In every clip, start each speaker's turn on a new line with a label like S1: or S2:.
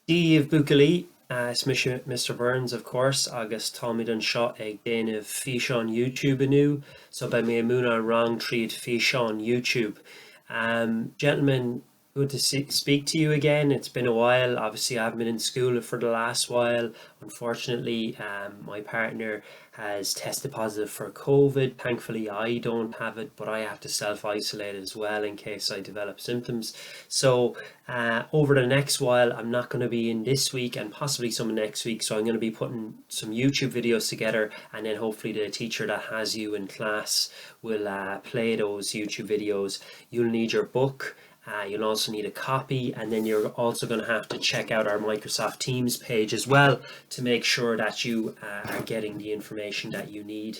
S1: Díomh buacaillí is Mr. Burns, of course, agus Tommy an seo ag déanamh fiche on YouTube anew, so by me múna wrong treat fiche on YouTube. Gentlemen, good to speak to you again. It's been a while. Obviously, I've been in school for the last while. Unfortunately, my partner has tested positive for COVID. Thankfully, I don't have it, but I have to self-isolate as well in case I develop symptoms. So over the next while, I'm not going to be in this week and possibly some next week. So I'm going to be putting some YouTube videos together, and then hopefully the teacher that has you in class will play those YouTube videos. You'll need your book. You'll also need a copy, and then you're also going to have to check out our Microsoft Teams page as well to make sure that you are getting the information that you need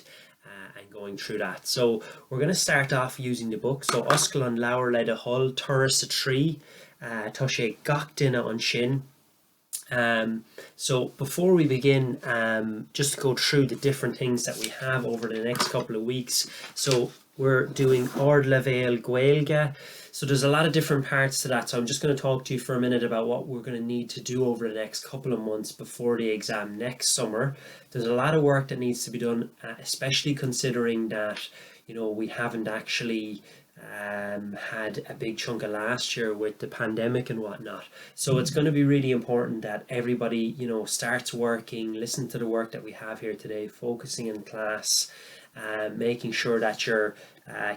S1: and going through that. So we're going to start off using the book. So Oscail an leabhar le do Hull, Turas a Tree, tá sé gach duine an sin. So before we begin, just to go through the different things that we have over the next couple of weeks. So we're doing Bhliain Gaeilge. So there's a lot of different parts to that. So I'm just going to talk to you for a minute about what we're going to need to do over the next couple of months before the exam next summer. There's a lot of work that needs to be done, especially considering that, you know, we haven't actually had a big chunk of last year with the pandemic and whatnot. So it's going to be really important that everybody, you know, starts working, listen to the work that we have here today, focusing in class, making sure that you're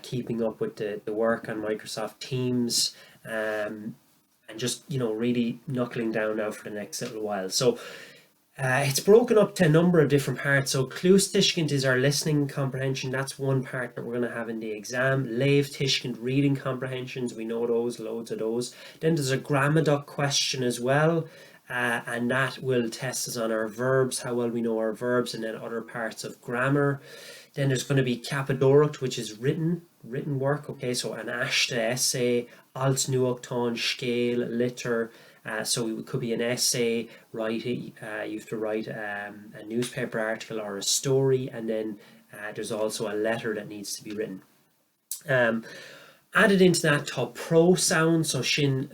S1: keeping up with the work on Microsoft Teams, and just, you know, really knuckling down now for the next little while. So it's broken up to a number of different parts. So Clús Tuiscint is our listening comprehension. That's one part that we're going to have in the exam. Léamh Tuiscint, reading comprehensions. We know those, loads of those. Then there's a Gramadach question as well. And that will test us on our verbs, how well we know our verbs, and then other parts of grammar. Then there's going to be Capadóireacht, which is written work. Okay, so an aiste essay, alt nuachtán, scéal, litter. So it could be an essay, you have to write a newspaper article or a story, and then there's also a letter that needs to be written. Added into that top pro sound, so sin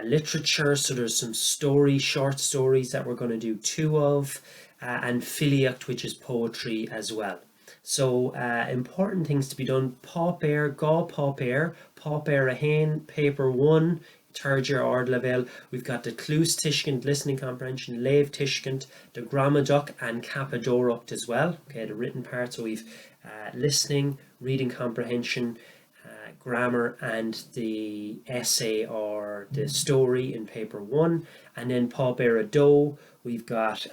S1: literature, so there's some short stories that we're going to do two of, and Filiacht, which is poetry as well. So important things to be done: Pápéir, Gá Pápéir a hain, paper 1, third year ard level. We've got the Clús Tuiscint, listening comprehension, Léamh Tuiscint, the Gramadach and Capadóireacht as well. Okay, the written part. So we've listening, reading comprehension, grammar, and the essay or the story in paper 1. And then Pápéir a dó, we've got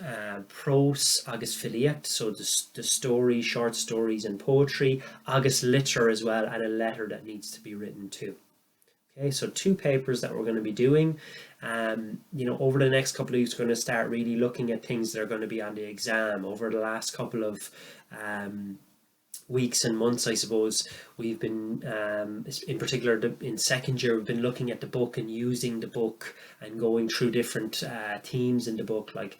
S1: prose agus Filiacht, so the story, short stories and poetry, agus litter as well, and a letter that needs to be written too. Okay, so 2 papers that we're going to be doing. You know, over the next couple of weeks, we're going to start really looking at things that are going to be on the exam. Over the last couple of weeks and months, I suppose, we've been, in particular in second year, we've been looking at the book and using the book and going through different themes in the book, like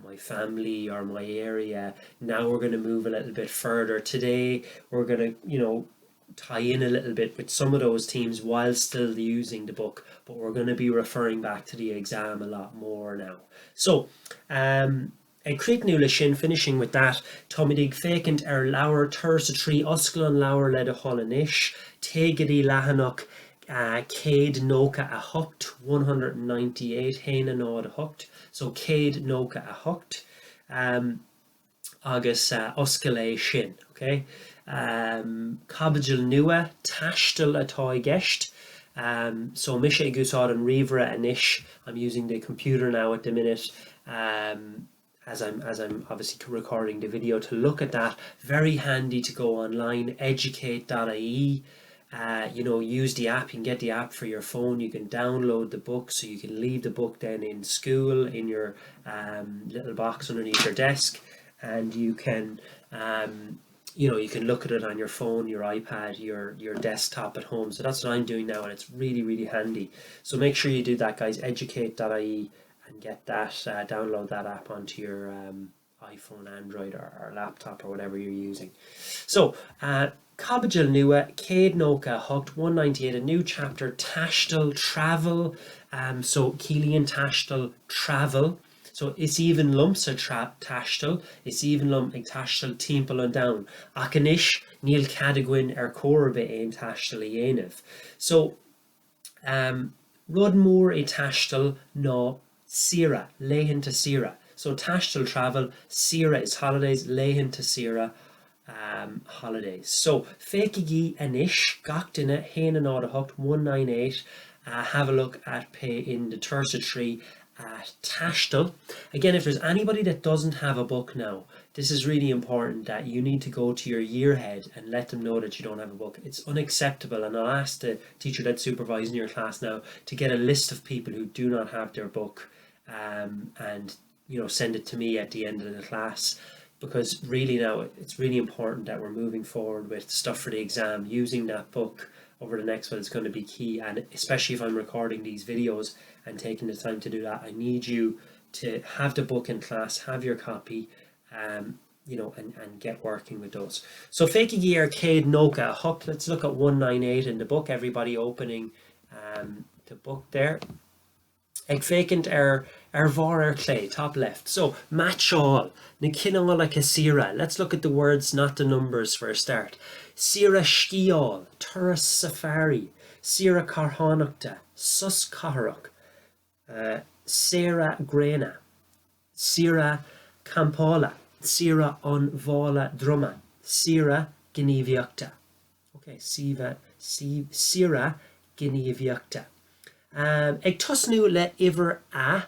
S1: my family or my area. Now we're going to move a little bit further. Today, we're going to, you know, tie in a little bit with some of those themes while still using the book, but we're going to be referring back to the exam a lot more now. So, a crit nula sin, finishing with that, Tomidig fécint leabhar Turas a Tree, Oscail an leabhar le do Hull anois, Tégadí leathanach céad nócha a hocht, 198 hain a nád a hocht, so céad nócha a hocht, agus Oscail é sin, okay? Cabbail nua, Taisteal atá I gceist. So mis sé gúsáid an ríomhre anois. I'm using the computer now at the minute, as I'm obviously recording the video, to look at that. Very handy to go online, educate.ie. You know, use the app. You can get the app for your phone. You can download the book, so you can leave the book then in school in your little box underneath your desk, and you can you know, you can look at it on your phone, your iPad, your desktop at home. So that's what I'm doing now, and it's really, really handy. So make sure you do that, guys. Educate.ie, and get that, download that app onto your iPhone, Android, or laptop, or whatever you're using. So Cabbail nua, céad nócha a hocht, 198, a new chapter, Taisteal, travel, So Cilíonn Taisteal travel. So is even lumps a Taisteal, is even lump ag Taisteal timpeall an down. Ach anis níl cadagwin corbe ein Taisteal I dhéanamh. So rud mór I Taisteal ná sira, léhan to sira. So Taisteal travel, sira is holidays, léhan to sira holidays. So fécigi anis gach duine héana an áda hocht 198. Have a look at pay in the Tursa tree at Taisteal. Again, if there's anybody that doesn't have a book now, this is really important that you need to go to your year head and let them know that you don't have a book. It's unacceptable, and I'll ask the teacher that's supervising your class now to get a list of people who do not have their book, and send it to me at the end of the class, because really now it's really important that we're moving forward with stuff for the exam. Using that book over the next one is going to be key, and especially if I'm recording these videos and taking the time to do that, I need you to have the book in class, have your copy, and get working with those. So fécigi céad nóga hook. Let's look at 198 in the book. Everybody opening the book there. Ag fécint bhar clay, top left. So match all. Na cineálacha sira. Let's look at the words, not the numbers for a start. Sira sciáil, turas safari, sira carthanachta, sus caharach, sira grena, sira campála, sira an bhála druma, sira gníomhaíochta. Okay, sira gníomhaíochta. Ag tosnú le iver a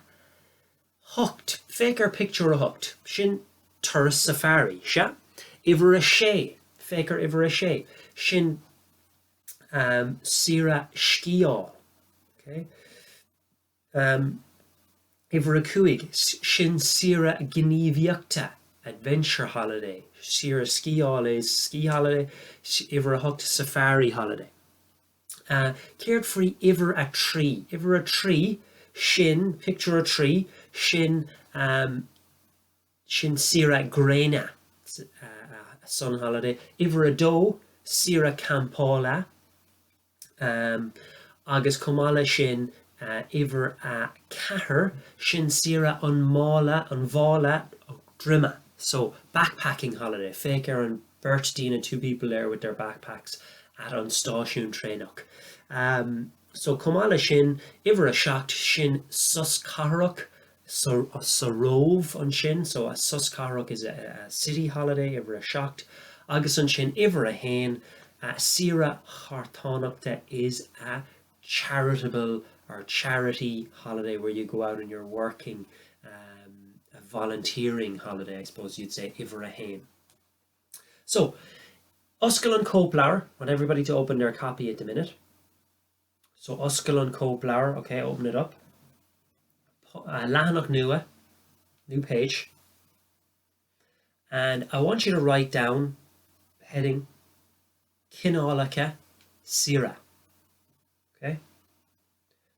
S1: hocht, fécar picture a hocht, sin turas safari, sha? Iver a sé, fécar iver a sé, sin sira sciáil. Okay. Iver a cuig, sin sira gníomhaíochta, adventure holiday. Sira sciáil is ski holiday, iver a hocht safari holiday. Céirt faoi iver a tree. Iver a tree, sin, picture a tree, sin sira grena, a sun holiday. Iver a dó, sira campála, agus comala sin iver a cahar, sin sira an mála, an bhála drima. So backpacking holiday. Fécar an Bert, Dina, two people there with their backpacks at an stáisiún trénach. So comala sin iver a seacht sin sus caharach, so a sarov on shin. So a sus caharach is a city holiday, iver a seacht. Agus an sin iver a hain, sira chartánachta is a charitable or charity holiday where you go out and you're working, a volunteering holiday, I suppose you'd say, iver a hain. So Oscail an Cópleabhar. I want everybody to open their copy at the minute. So Oscail an Cópleabhar, okay, open it up. Leathanach nua, new page. And I want you to write down, heading, Cineálacha sira. Okay?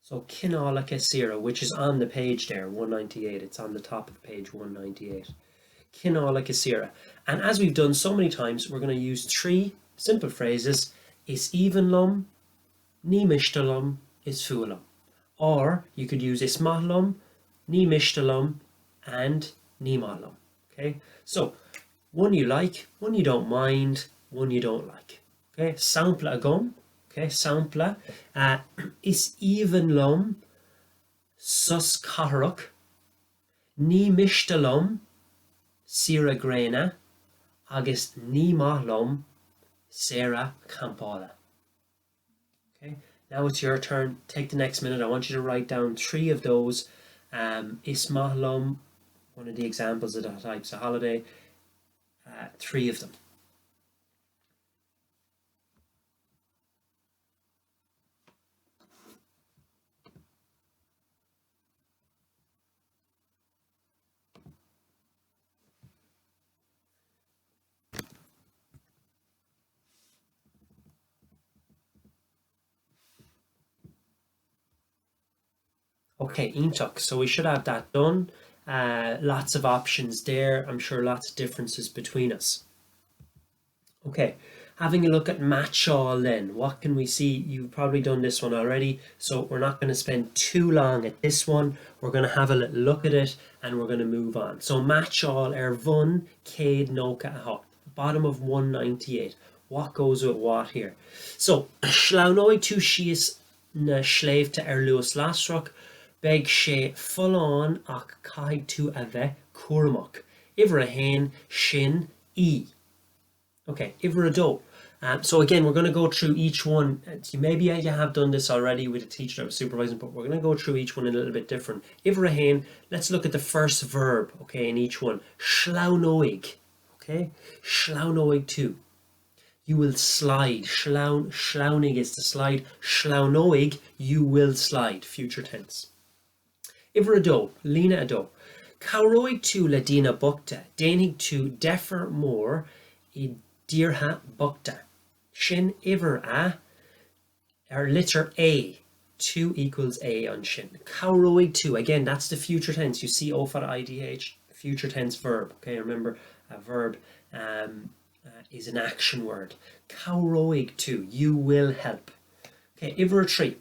S1: So Cineálacha sira, which is on the page there, 198. It's on the top of page 198. Cineálacha sira. And as we've done so many times, we're going to use three simple phrases. Is even lum, ní mistalum, is fualum. Or you could use is mahlum, ní mistalum, and ní mahlum. Okay, so one you like, one you don't mind, one you don't like. Okay, sampla agum. Okay, sampla. Is even lum, sus caharach, ní mistalum, sira grena, agus ní mahlum, sira campála. Okay, now it's your turn. Take the next minute. I want you to write down three of those. Is mahlum, one of the examples of the types of holiday. Three of them. Okay, ionach. So we should have that done. Lots of options there. I'm sure lots of differences between us. Okay, Having a look at match all then, what can we see? You've probably done this one already, so we're not going to spend too long at this one. We're going to have a little look at it and we're going to move on. So match all one, céad nócha a hocht, bottom of 198. What goes with what here? So, Shlaunoid tú síos na sléimhte luas lasrach, beg sé full on ach caig tú a bheith cuaramach. Iver a hain, shin, e. Okay, iver a do. So again, we're going to go through each one. Maybe you have done this already with a teacher that was supervising, but we're going to go through each one a little bit different. Iver a hain, let's look at the first verb, okay, in each one. Shlaunoig, okay? Shlaunoig tú. You will slide. Shlaunig is to slide. Shlaunoig, you will slide. Future tense. Iver a do, lína a do. Cowroig tú le dína bukta, dénig tú defer mór I dírtha bukta. Shin iver a, letter A. 2 equals A on shin. Cowroig tú, again, that's the future tense. You see O for IDH, future tense verb. Okay, remember a verb is an action word. Cowroig tú, you will help. Okay, iver a tree.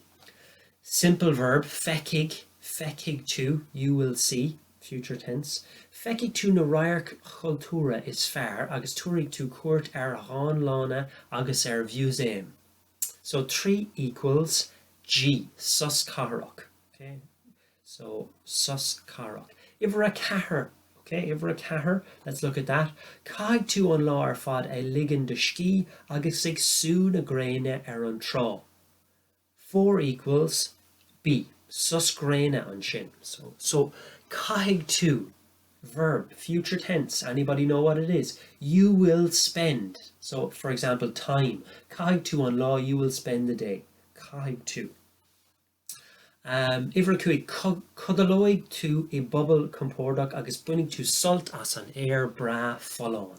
S1: Simple verb, fekig tú, you will see. Future tense. Fekig tú na rairc chultúra is fearr agus túraigh tú cuairt ar dhán lána agus bhiús éim. So 3 equals G, sus carach. Okay, so sus carach. Iver a cahar, okay, iver a cahar, let's look at that. Caig tú an lá ar fad a ligan de ski agus ag sú na gréine ar an trá. 4 equals B, sus gréine an sin. So caig tú, verb, future tense. Anybody know what it is? You will spend. So, for example, time. Caig tú an lá, you will spend the day. Caig tú. Iver cuaig codalóig tú I bubble compordach agus buinnig tú sult as an air bra fallán.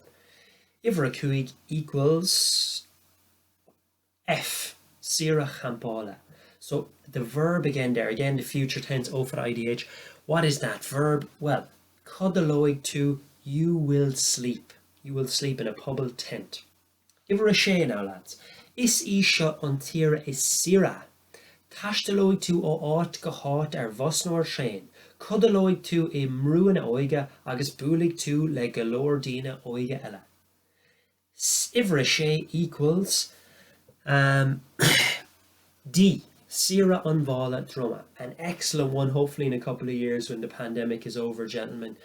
S1: Iver cuaig equals F, sira champála. So the verb again there, again the future tense O for IDH. What is that verb? Well, codalóig tú, you will sleep. You will sleep in a pobble tent. Iver a sé now, lads. Is seo an tíre is sira. Taisteal tú ó áit go háit ar bhosnóir séin. Codalóig tú I mrúana óige agus buaigh tú le go leor dína óige eile. Iver a sé equals D. Sira Unvala Droma. An excellent one, hopefully in a couple of years when the pandemic is over, gentlemen.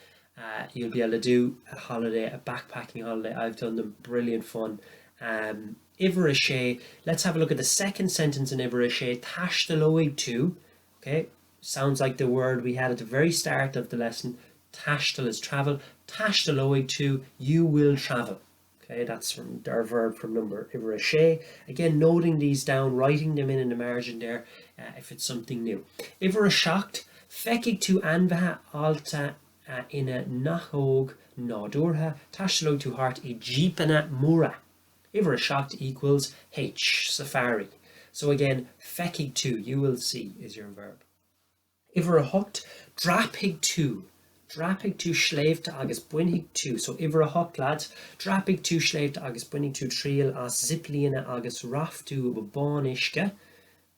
S1: You'll be able to do a holiday, a backpacking holiday. I've done them, brilliant fun. Iver a sé, let's have a look at the second sentence in Iver a sé. Taisteal tú, okay, sounds like the word we had at the very start of the lesson. Taisteal is travel. Taisteal tú, you will travel. Okay, that's from our verb from number Iver a sé. Again, noting these down, writing them in the margin there if it's something new. Iver a shocked, fekig tú anbha alta ina nachog nádúrtha, taisteal tú hart I jeepana mura. Iver a shocked equals H, safari. So again, fekig tú, you will see, is your verb. Iver a hocht, drapig tú. Drapig tú sléimhte agus buinnig tú. So iver a hocht, lads, drapig tú sléimhte agus buinnig tú trial as ziplíana agus raf tú bánisce.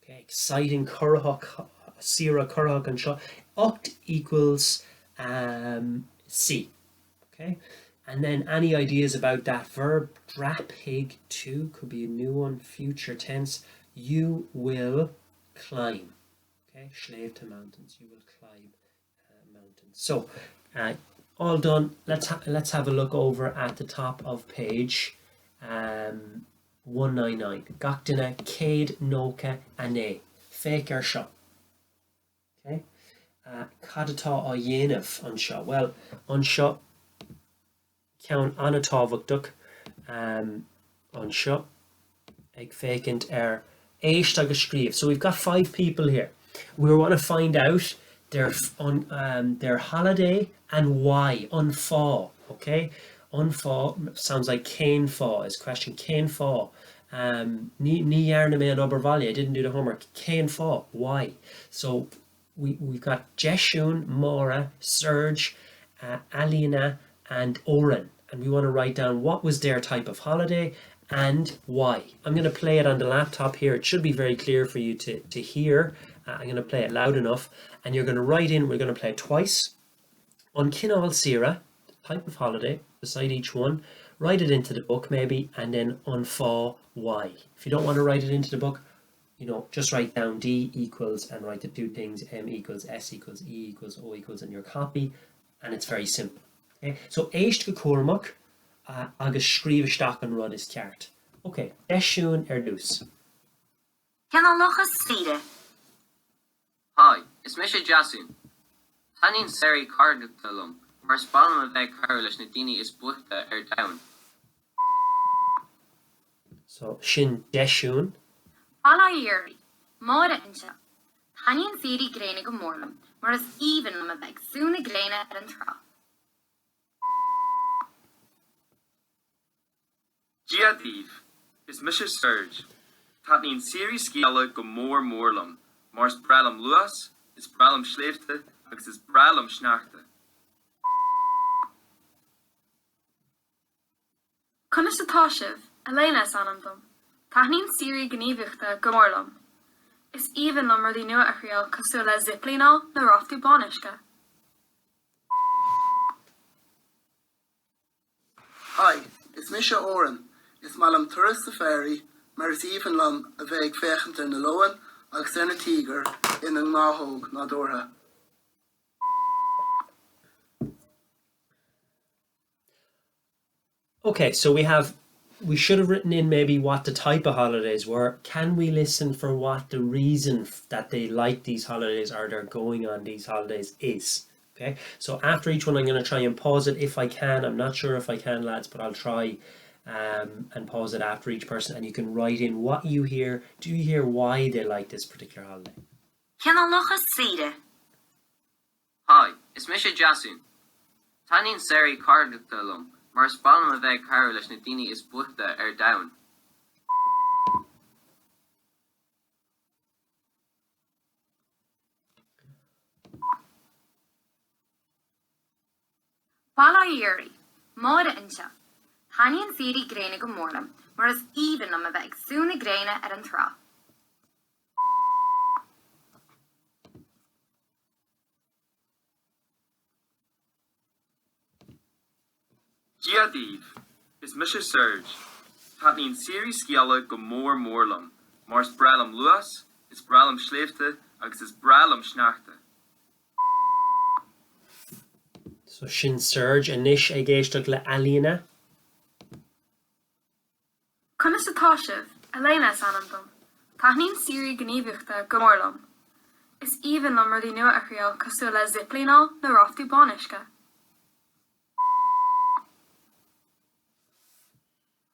S1: Okay, exciting currach, sira currach and seo. Ocht equals C. Okay. And then any ideas about that verb? Drapig tú could be a new one, future tense. You will climb. Okay, sléimhte mountains. You will climb mountains. So, all done. Let's have a look over at the top of page 199. Gachtainna céad nócha a né. Féic ar seo. Okay. Cad atá á dhéanamh an seo. Well, an seo ceann an atá bhachtach an seo ag fécint ar éist agus scríomh. So we've got 5 people here. We want to find out their holiday and why. An fá, okay? An fá sounds like céin fá is question. Céin fá. Ní dhearna mé an obervallia. I didn't do the homework. Céin fá. Why? So we've got Jeshún, Maura, Serge, Alina and Oren. And we want to write down what was their type of holiday and why. I'm going to play it on the laptop here. It should be very clear for you to hear. I'm going to play it loud enough, and you're going to write in, we're going to play it twice. On Kinál Sira, type of holiday, beside each one, write it into the book maybe, and then on Fá, why. If you don't want to write it into the book, you know, just write down D equals and write the two things, M equals, S equals, E equals, O equals in your copy, and it's very simple. Okay, so éist go cuairmach agus scríbhaisteach an rud is ceart. Okay, deisiún dús.
S2: Cinál lochas sfíre.
S3: Hi, is Misha Jasun. Tanin Seri Cardalum, mar spalm a bheith carlis na daoine is buachta down.
S1: So sin deisiún.
S2: Fala Yuri, Mora Incha. Tanyan Siri Graina go Morlam, mar is even am a beg soon a graina at an tra.
S4: Giadív is Misha Surge. Tanin Siri Sciala go Morlam, mars Bralam Luas, is Bralam Schleefte, agus is Bralam Schnachte.
S5: Conas a Tashiv, Elena Sanamdum. Tahnin Siri Gníomhachta go Morlam. Is even lummer the nua achriel cosula ziplina na roftu bonishka.
S6: Hi, it's Misha Oren. It's Malam Thuras the Ferry, Maris even lum a vague fechent in the lowen, agus a tiger in an mahog na dorha.
S1: Okay, so we should have written in maybe what the type of holidays were. Can we listen for what the reason that they like these holidays or they're going on these holidays is? Okay, so after each one I'm going to try and pause it if I can. I'm not sure if I can, lads, but I'll try and pause it after each person, and you can write in what you hear. Do you hear why they like this particular holiday?
S2: Cinál lochas sfíre.
S3: Hi, is Misha Jasun. Tanin Seri Cardalum, mar spalm a bheith carlis na daoine is buachta down.
S2: Fala Yuri, Mora Incha. Tanyan Siri Graina go Morlam, mar is even am a beg soon a graina at an tra.
S4: Giadív is Misha Surge. Tanin Siri Sciala go Morlam, mars Bralam Luas, is Bralam Schleefte, agus is Bralam Schnachte.
S1: So sin Serge and Nish a géisteach le Alina.
S5: Conas a Tashiv, Elena Sanamdum. Tahnin Siri Gníomhachta go Morlam. Is even lummer the nua achriel cosula ziplina na roftu bonishka.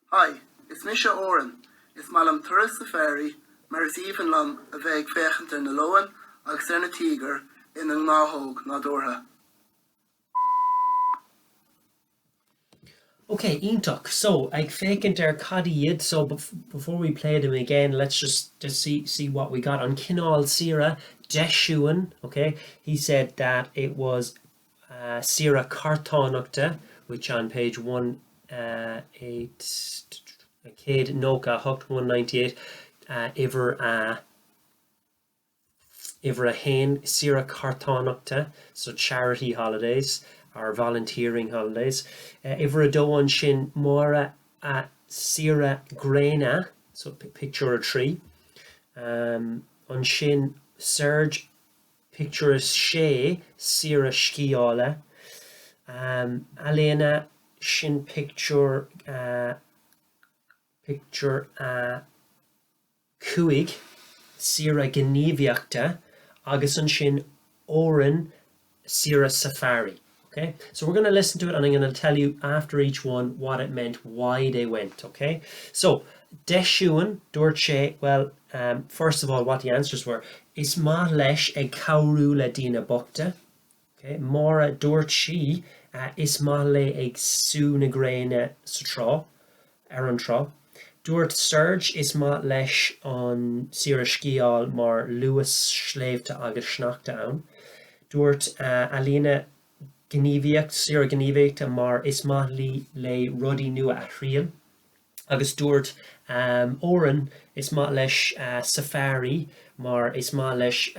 S6: Hi, it's Misha Oren. It's Malam Thuras the Ferry, Maris even lum a vague fechent in the lowen, agus a tiger in an mahog na dorha.
S1: Okay, Íntoch. So ag fécinn der cadiad. So before we play them again, let's just see what we got on Kinál Sira deisiún. Okay, he said that it was Sira Cartánachta, which on page 198, Céad Nócha Hucht 198, Iver a hain Sira Cartánachta, so charity holidays or volunteering holidays. Iver a dóan sin mora a Sira Graina, so picture a tree. On sin Serge picture a shea Sira Sciala. Alena sin picture cuig Sira Gníomhachta, agus an sin Oren Sira Safari. Okay, so we're going to listen to it and I'm going to tell you after each one what it meant, why they went. Okay, so deisiún dúirt sé, well, first of all, what the answers were. Is má leis ag cabhrú le daoine bochta. Okay, Mára dúirt sí, is má le ag sú na gréine sa trá, ar an trá. Dúirt Serge is má leis an Sira Scial mar luas sléimhte agus sneachta ann. Dúirt Alina Gníomhaíocht, Sira Gníomhaíochta mar is má le rudí nua a thriail. agus dúirt óran is má leis safari mar is má leis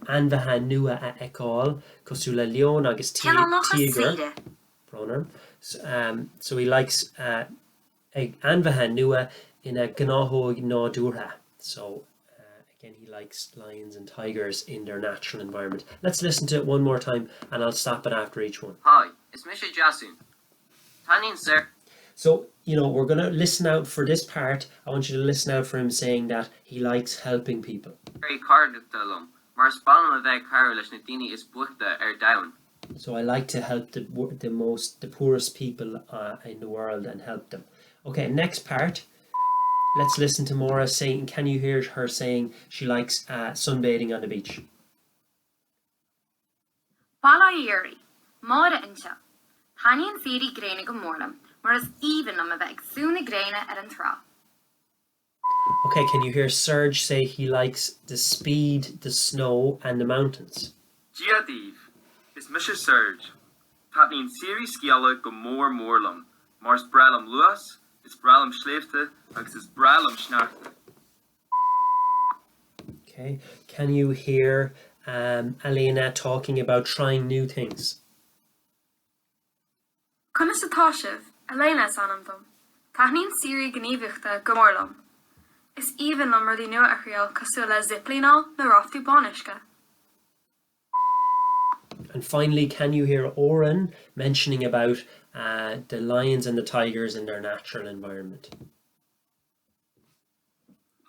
S1: anmhethe nua a eáil cosú le leon agus
S2: Ceann nach a
S1: tíogar
S2: saoire.
S1: pronoun. So he likes anmhethe nua in a gnáthóg nádúrtha. So again, he likes lions and tigers in their natural environment. Let's listen to it one more time and I'll stop it after each one.
S3: Hi, it's Misha Jasun. Tanin Sir.
S1: So, you know, we're going to listen out for this part. I want you to listen out for him saying that he likes helping people.
S3: Very cardinalum. Mars Balm of Carolish Nadini is Buchta down.
S1: So I like to help the poorest people in the world and help them. Okay, next part. Let's listen to Maura saying, can you hear her saying she likes sunbathing on the beach?
S2: Bala Yuri, Mora Incha, Tanyan Siri Graina Gomorlam, whereas even on a beg soon a graina at an tra.
S1: Okay, can you hear Serge say he likes the speed, the snow, and the mountains?
S4: Giadiv is Misha Serge. Tanin Siri Skiala go Morlam. Mars Bralam Luas is Bralam Schleefte agus is Bralam Schnachte.
S1: Okay, can you hear Elena talking about trying new things?
S5: Conas a Tashiv, Elena Sanamdom. Tahnin Siri Gnevichta Gomorlam. Is even number the new Achriel Casula Ziplinal na Rofty Bonishka.
S1: And finally, can you hear Oren mentioning about the lions and the tigers in their natural environment?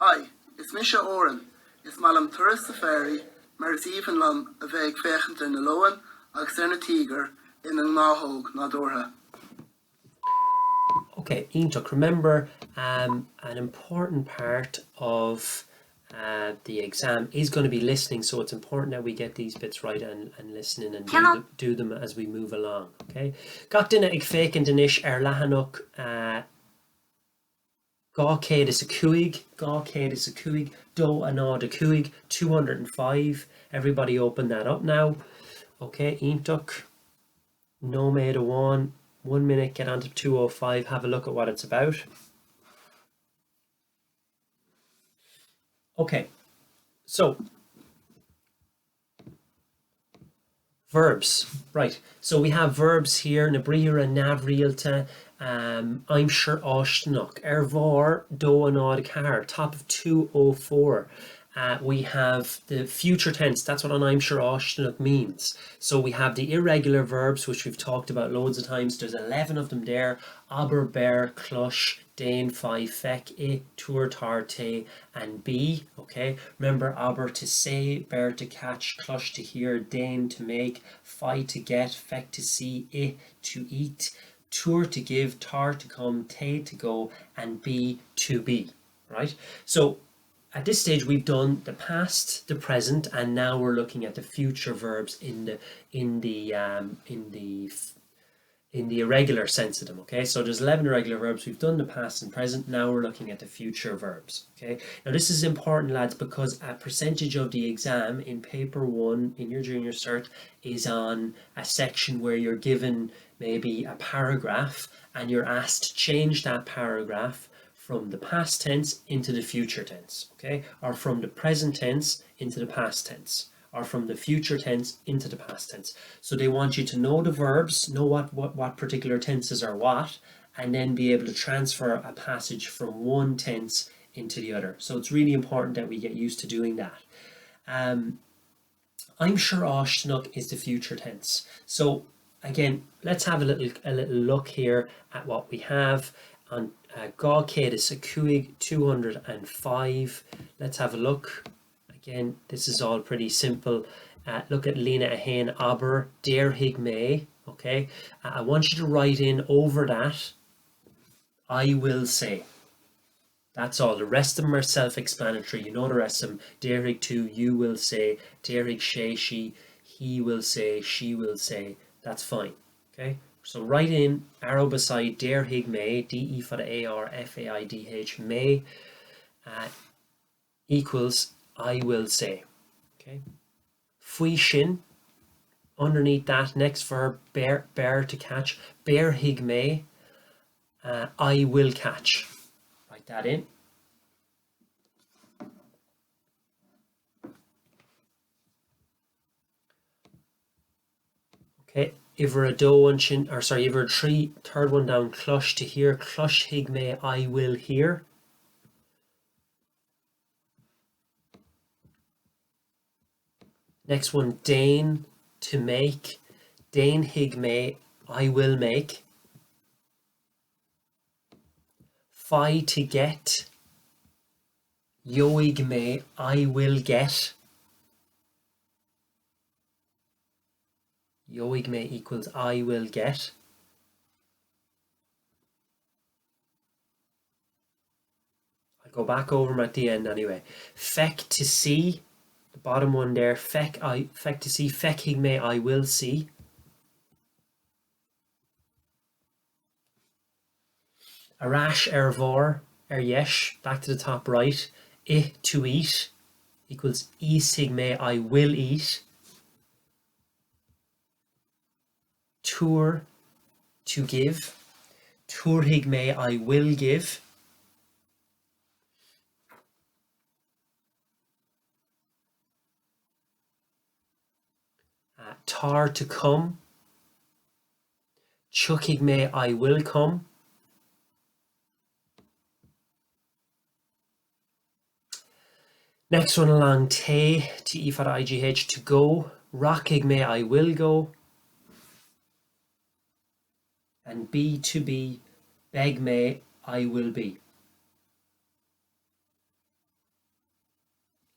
S6: Hi, it's Misha Oren. It's Malam Tourist Safari, Mars even Lum a vague fechent in the Lowen, agus a tiger in an náthóg nádúrtha.
S1: Okay, Íntoch, remember an important part of the exam is going to be listening, so it's important that we get these bits right and listening and do them as we move along. Okay, got dinner ag fécin denis lehanach Gawcéad is a cuig, do a nád a cuig, 205. Everybody open that up now. Okay, Íntoch, no made a 1 minute, get on to 205, have a look at what it's about. Okay, so verbs, right? So we have verbs here, na Briathra Neamhrialta, I'm sure Oshnuk, Ervar, do an odd car, top of 204. We have the future tense, that's what an I'm sure Oshnuk means. So we have the irregular verbs, which we've talked about loads of times. There's 11 of them there. Aber, bear, clush, dain, fi, feck, tour, tar, te, and be. Okay, remember aber to say, bear to catch, clush to hear, dain to make, fi to get, feck to see, to eat, tour to give, tar to come, te to go, and be to be. Right? So at this stage we've done the past, the present, and now we're looking at the future verbs in the irregular sense of them. Okay, so there's 11 irregular verbs. We've done the past and present. Now we're looking at the future verbs. Okay, now this is important, lads, because a percentage of the exam in paper 1 in your junior cert is on a section where you're given maybe a paragraph and you're asked to change that paragraph from the past tense into the future tense, okay? Or from the present tense into the past tense, or from the future tense into the past tense. So they want you to know the verbs, know what particular tenses are what, and then be able to transfer a passage from one tense into the other. So it's really important that we get used to doing that. I'm sure Oshnuk is the future tense. So again, let's have a little look here at what we have on Gawcéad is a cuig, 205. Let's have a look. Again, this is all pretty simple. Look at Lena Ahain Aber, Dear Hig May. Okay, I want you to write in over that, I will say. That's all. The rest of them are self-explanatory. You know the rest of them. Dear Hig 2, you will say. Dear Hig she, he will say, she will say. That's fine. Okay. So write in arrow beside Dear Hig May, D-E for the A-R, F-A-I-D-H, May, equals I will say. Okay. Fui shin, underneath that, next verb, bear to catch, Bear Hig May, I will catch. Write that in. Okay, Iver a do an sin, or sorry, Iver a tree, third one down, clush to hear, clush hig me I will hear. Next one, Dane to make, Dane hig me I will make. Fi to get, yoig me I will get. Yoig me equals I will get. I'll go back over them at the end anyway. Feck to see, the bottom one there, feck to see, feck hig me I will see. Arash vor, yesh, back to the top right, to eat equals hig me I will eat. Tour to give, tour hig me I will give. Tar to come, chuck hig me I will come. Next one along, te to igh, to go, rock hig me I will go. And be to be, beg me I will be.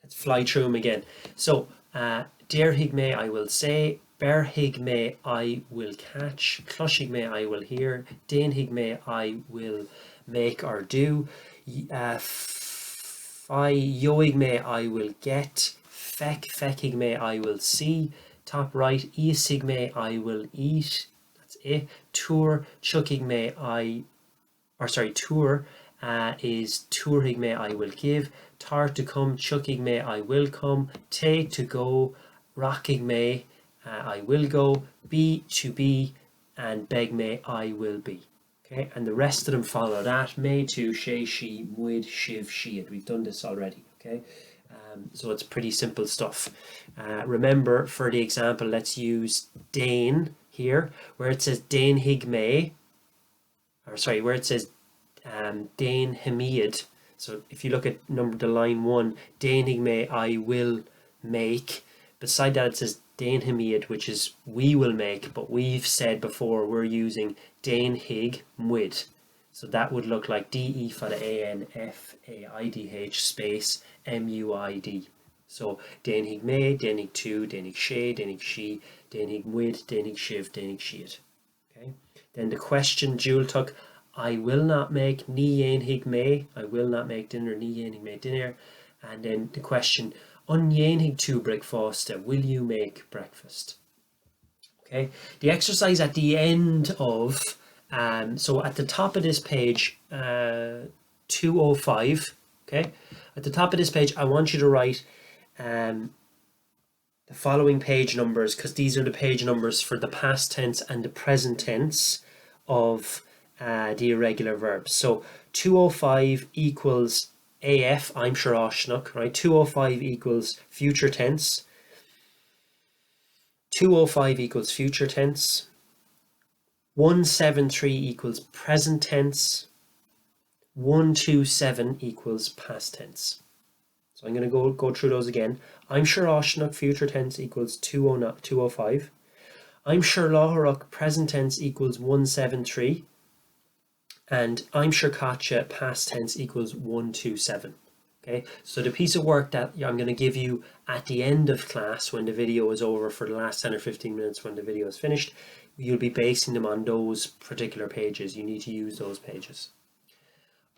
S1: Let's fly through them again. So, dare hig me I will say, bear hig me I will catch, clush hig me I will hear, dane hig me I will make or do, fi yoig me I will get, feck hig me I will see, top right, hig me I will eat. Tour chuckig me I, or sorry, tour is tour hig me I will give, tar to come, chuckig me I will come, te to go, rocking me I will go, be to be, and beg me I will be. Okay, and the rest of them follow that. Me to, she, muid, shiv, she'd. We've done this already. Okay, so it's pretty simple stuff. Remember, for the example, let's use Dane here, where it says Dane hig me, or sorry, where it says Dane hemiad. So if you look at the line 1, Dane hig me I will make. Beside that it says Dane hemiad, which is we will make, but we've said before we're using Dane hig muid. So that would look like DE for the ANFAIDH space MUID. So Dane hig me, Dane hig tu, Dane hig she, Dane hig she, Dane hig muid, Dane hig shiv, Dane hig sheet. Okay. Then the question Jewel took, I will not make ni ein hig me, I will not make dinner, ni ein hig me dinner. And then the question, un ein hig tu breakfast, will you make breakfast? Okay. The exercise at the end of so at the top of this page, 205, okay, at the top of this page I want you to write the following page numbers, because these are the page numbers for the past tense and the present tense of the irregular verbs. So 205 equals AF, I'm sure Oshnuk, right? 205 equals future tense. 205 equals future tense. 173 equals present tense. 127 equals past tense. So I'm going to go through those again. I'm sure Oshnuk future tense equals 205. I'm sure Láthreach present tense equals 173. And I'm sure Katja past tense equals 127. Okay, so the piece of work that I'm going to give you at the end of class, when the video is over, for the last 10 or 15 minutes when the video is finished, you'll be basing them on those particular pages. You need to use those pages.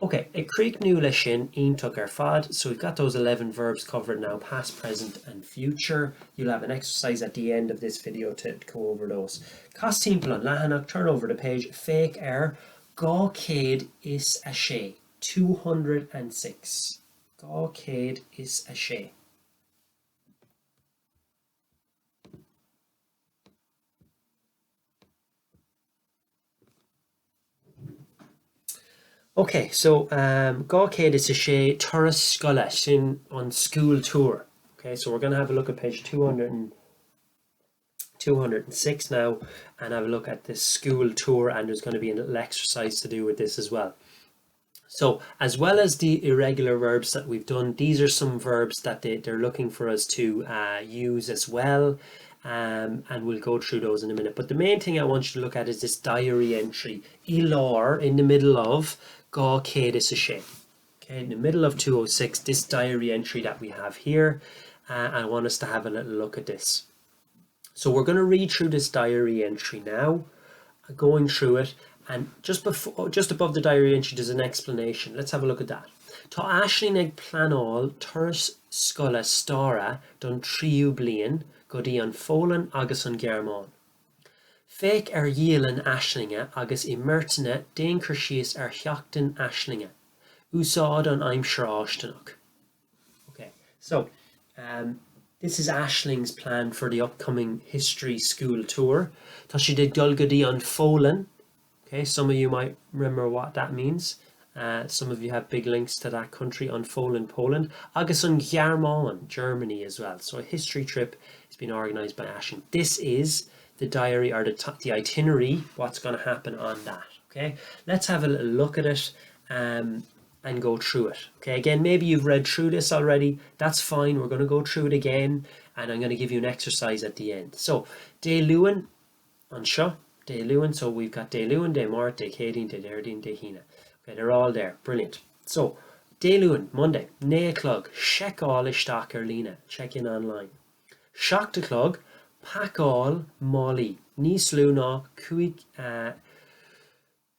S1: Okay, a creek new leshin in took our fad. So we've got those 11 verbs covered now, past, present and future. You'll have an exercise at the end of this video to go over those. Cast timple on Lahanach, turn over the page, fake air, Gá céad is a sé, 206. Gá céad is a sé. Okay, so Gawcade is a sé Turas Scola sin on school tour. Okay, so we're going to have a look at page 206 now and have a look at this school tour, and there's going to be a little exercise to do with this as well. So as well as the irregular verbs that we've done, these are some verbs that they're looking for us to use as well. And we'll go through those in a minute. But the main thing I want you to look at is this diary entry. Ilor in the middle of Gá Céad is a Sé. Okay, in the middle of 206, this diary entry that we have here. I want us to have a little look at this. So we're going to read through this diary entry now, going through it, and just above the diary entry there's an explanation. Let's have a look at that. Tá aisling ag planál turas scola stára don tríú bliain go dtí an fólan agus an Gearmáin. Féic dhéal an aislinge agus I mirtaine déanchar síos theachtain aislinge. Úsáid an aimsir áisteanach. Okay, so this is Aisling's plan for the upcoming history school tour. Tá si did dul go dtí an fólan. Okay, some of you might remember what that means. Some of you have big links to that country, on Poland. Agus on Gearmáin, Germany as well. So a history trip has been organised by Aisling. This is the diary, or the itinerary, what's going to happen on that. Okay, let's have a little look at it and go through it. Okay, again, maybe you've read through this already. That's fine. We're going to go through it again, and I'm going to give you an exercise at the end. So, Dé Luan on Seo. Dé Luan, so we've got Dé Luan, Dé Mart, Dé Céadín, Dé Deirdín, Dé Hína. Okay, they're all there. Brilliant. So, Dé Luan, Monday, 9 o'clock, check all isteach lína, check in online. 7 o'clock, pack all Molly, níos lú ná 15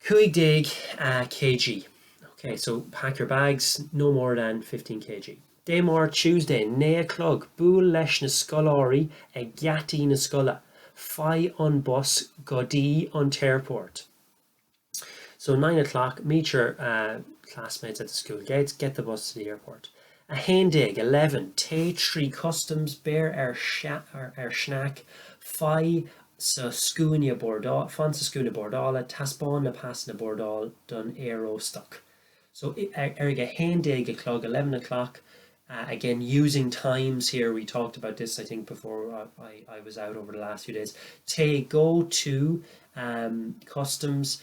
S1: kg. Okay, so pack your bags, no more than 15 kg. Dé Mart, Tuesday, 9 o'clock, búil leis na scoláirí ag gceatí na scola. Fai on bus Godí on airport. So 9 o'clock, meet your classmates at the school gates, get the bus to the airport. A Haindig, 11, Tay Tree Customs, bear snack, Fai sa Scúnia Bordal, Fan sa Scúnia Bordala, Taspán na Pass na Bordal, done Aerostock. So erga Haindig o'clock, 11 o'clock. Again, using times here, we talked about this I think before I was out over the last few days. Go to customs,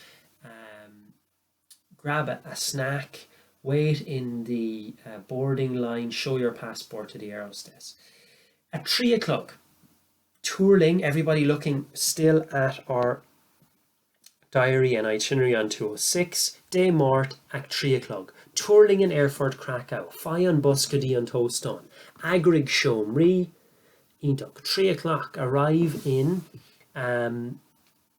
S1: grab a snack, wait in the boarding line, show your passport to the aerostess. At 3 o'clock, tourling, everybody looking still at our diary and itinerary on 206, Dé Mart at 3 o'clock. Tourling in Erfurt, Krakow, Fai on bus go dtí an Tóstán. Agrig Siomrí, Íntoch. 3 o'clock, arrive in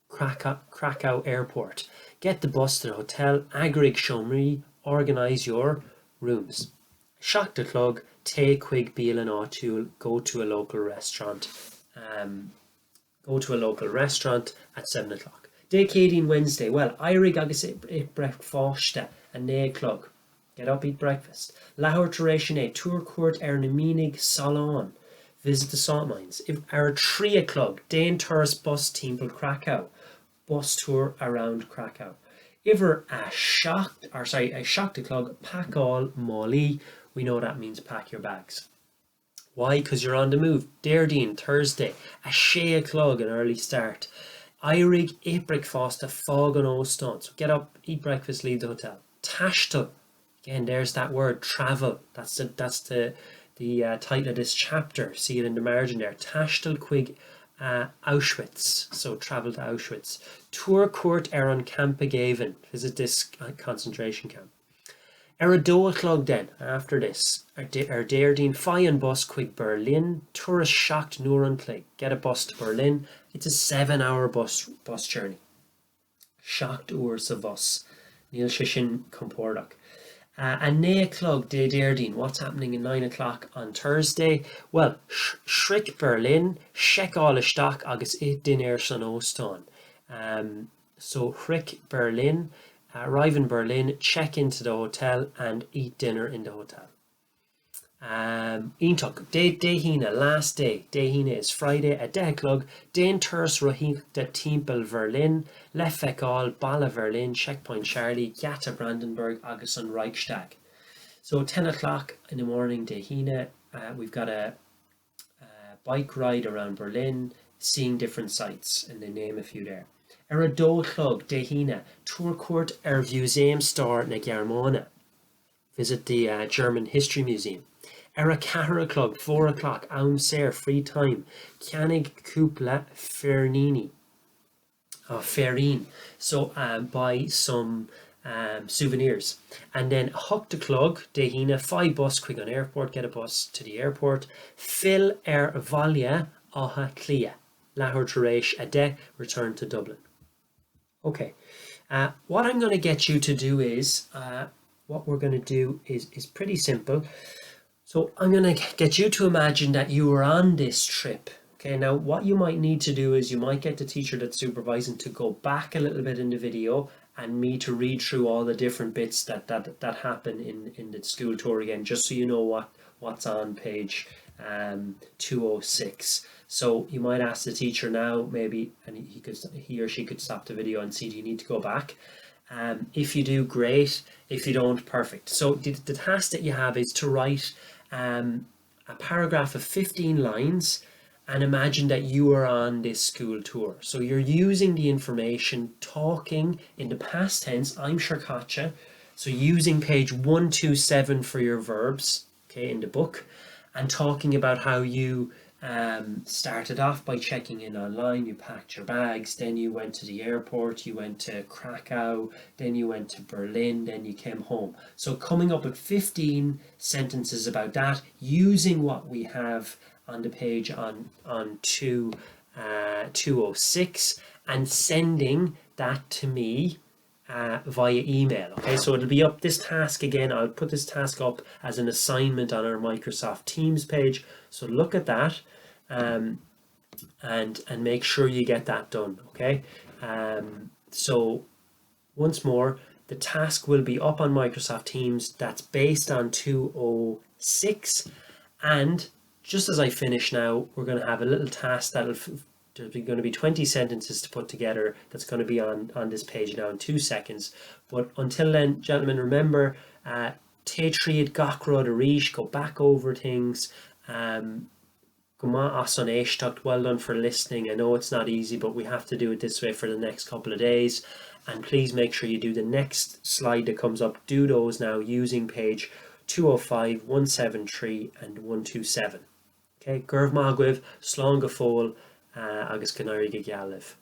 S1: Krakow Airport. Get the bus to the hotel, Agrig Siomrí, organise your rooms. 7 o'clock, take Quig Beal and Áitiúil, go to a local restaurant. At 7 o'clock. Dé Céadín, Wednesday, well, Eirig agus breakfast at 9 o'clock. Get up, eat breakfast. Lahor Turation A, tour court na Mínig Salon. Visit the salt mines. If our 3 o'clock, Dane tourist bus team Krakow. Bus tour around Krakow. If we're a shocked o'clock, pack all Molly. We know that means pack your bags. Why? Because you're on the move. Deirdín, Thursday, a 6 o'clock, an early start. Eirig, eat breakfast, a fog on Ostón. So get up, eat breakfast, leave the hotel. Taisteal, again, there's that word, travel. That's the title of this chapter. See it in the margin there. Taisteal Quig Auschwitz. So travel to Auschwitz. Tour court on Camp Gaven. Visit this concentration camp. 2 o'clock then, after this, Deirdín, Fai on bus Quig Berlin. Tourist shocked Nuran Clig. Get a bus to Berlin. It's a 7-hour bus journey. Shocked Urs of bus. Neil Shishin Compordach. And 9 o'clock, Deirdín. What's happening at 9 o'clock on Thursday? Well, Shrick Berlin, check all the stock, agus it dinner son Ostón. So Shrick Berlin, arrive in Berlin, check into the hotel and eat dinner in the hotel. Ítach, dé hína, last day. Dé hína is Friday a declog. Déin turas rohí de timppel Berlin, le feicáil Balla Berlin, Checkpoint Charlie, Gata Brandenburg, agus an Reichstag. So 10 o'clock in the morning, dé hína, we've got a bike ride around Berlin, seeing different sites, and they name a few there. A dóclog, dé hína, tour court Museum Star na Germana. Visit the German History Museum. A Cara Club, 4 o'clock, Aum Ser, free time. Canig Cúpla Fernini. Ferrin. So buy some souvenirs. And then Huchta Clug, Dehina, 5 bus, quick on airport, get a bus to the airport. Phil Valia, Aha Clia. Lahor Teresh, Ade, return to Dublin. Okay. What I'm going to get you to do is, what we're going to do is pretty simple. So I'm going to get you to imagine that you were on this trip. Okay, now what you might need to do is you might get the teacher that's supervising to go back a little bit in the video and me to read through all the different bits that happen in the school tour again, just so you know what's on page 206. So you might ask the teacher now, maybe, and he or she could stop the video and see, do you need to go back? If you do, great. If you don't, perfect. So the task that you have is to write a paragraph of 15 lines and imagine that you are on this school tour. So you're using the information, talking in the past tense, I'm Shirkacha. So using page 127 for your verbs, okay, in the book, and talking about how you started off by checking in online, you packed your bags, then you went to the airport, you went to Krakow, then you went to Berlin, then you came home. So coming up with 15 sentences about that, using what we have on the page on 206, and sending that to me via email. Okay, so it'll be up, this task again, I'll put this task up as an assignment on our Microsoft Teams page, so look at that and make sure you get that done. Okay, so once more, the task will be up on Microsoft Teams. That's based on 206, and just as I finish now, we're going to have a little task there's going to be 20 sentences to put together. That's going to be on this page now in 2 seconds. But until then, gentlemen, remember, Tétriad Gachrod Arish, go back over things. Well done for listening. I know it's not easy, but we have to do it this way for the next couple of days. And please make sure you do the next slide that comes up. Do those now using page 205, 173 and 127. Okay, Gurv Magwiv, Slán go fóil, agus Bhliain Gaeilge.